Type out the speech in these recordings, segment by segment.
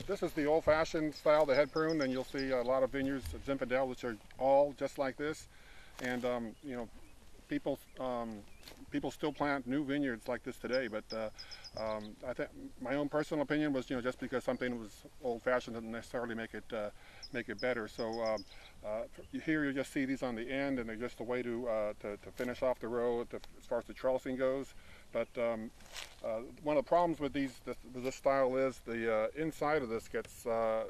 This is the old-fashioned style, the head prune, and you'll see a lot of vineyards of Zinfandel which are all just like this. And you know, people still plant new vineyards like this today, but I think my own personal opinion was, you know, just because something was old-fashioned doesn't necessarily make it better. So here you just see these on the end, and they're just a way to finish off the row as far as the trellising goes. But one of the problems with this style is the inside of this gets a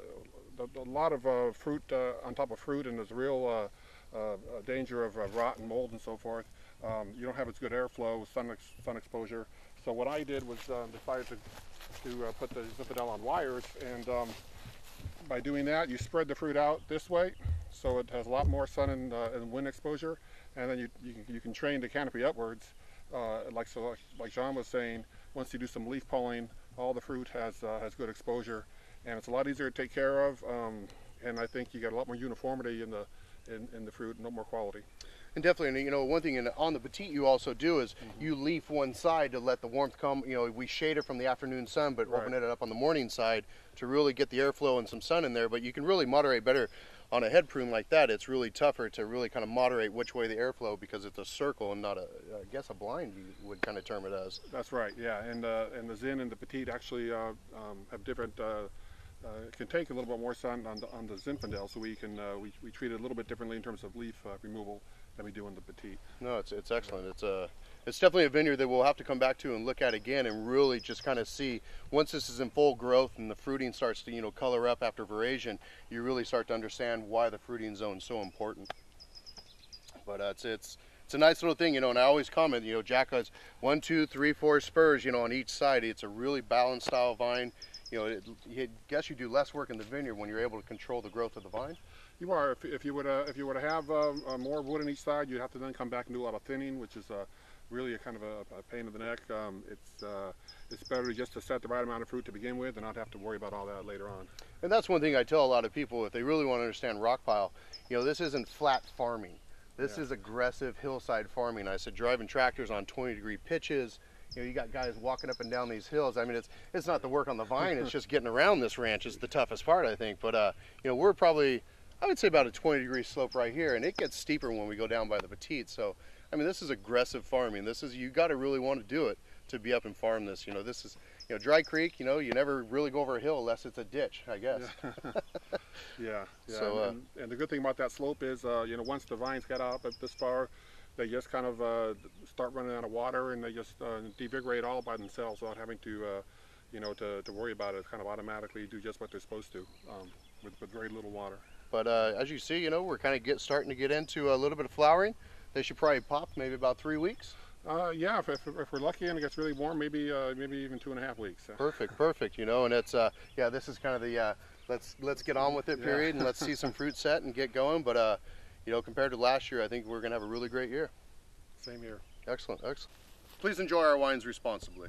lot of fruit on top of fruit, and there's a real danger of rot and mold and so forth. You don't have as good airflow, sun exposure. So what I did was decided to put the Zinfandel on wires, and by doing that, you spread the fruit out this way, so it has a lot more sun and wind exposure, and then you can train the canopy upwards. Like John was saying, once you do some leaf pulling, all the fruit has good exposure, and it's a lot easier to take care of. And I think you get a lot more uniformity in the fruit, and no more quality. And definitely, you know, one thing on the Petite you also do is you leaf one side to let the warmth come. You know, we shade it from the afternoon sun, but open it up on the morning side to really get the airflow and some sun in there. But you can really moderate better on a head prune like that. It's really tougher to really kind of moderate which way the airflow, because it's a circle and not I guess a blind you would kind of term it as. That's right, yeah. And the Zin and the Petite actually have different. Can take a little bit more sun on the Zinfandel, so we treat it a little bit differently in terms of leaf removal than we do in the Petite. No, it's excellent. It's definitely a vineyard that we'll have to come back to and look at again, and really just kind of see, once this is in full growth and the fruiting starts to, you know, color up after veraison, you really start to understand why the fruiting zone is so important. But it's a nice little thing, you know, and I always comment, you know, Jack has 1, 2, 3, 4 spurs, you know, on each side. It's a really balanced style vine. You know, I guess you do less work in the vineyard when you're able to control the growth of the vine. You are. If you were to have more wood on each side, you'd have to then come back and do a lot of thinning, which is really a kind of a pain in the neck. It's better just to set the right amount of fruit to begin with and not have to worry about all that later on. And that's one thing I tell a lot of people, if they really want to understand Rockpile, you know, this isn't flat farming. This is aggressive hillside farming. I said driving tractors on 20-degree pitches. You know, you got guys walking up and down these hills. I mean, it's not the work on the vine, it's just getting around this ranch is the toughest part, I think. But, you know, we're probably, I would say about a 20-degree slope right here, and it gets steeper when we go down by the Petite. So, I mean, this is aggressive farming. This is, you got to really want to do it to be up and farm this. You know, this is, you know, dry creek, you know, you never really go over a hill unless it's a ditch, I guess. Yeah. So, and the good thing about that slope is, you know, once the vines get up this far, they just kind of start running out of water, and they just devigorate all by themselves without having to, you know, to worry about it. Kind of automatically do just what they're supposed to with very little water. But as you see, you know, we're kind of starting to get into a little bit of flowering. They should probably pop maybe about 3 weeks. Yeah, if we're lucky and it gets really warm, maybe even 2.5 weeks. Perfect. You know, and it's yeah, this is kind of the let's get on with it period, and let's see some fruit set and get going. But you know, compared to last year, I think we're gonna have a really great year. Same here. Excellent. Please enjoy our wines responsibly.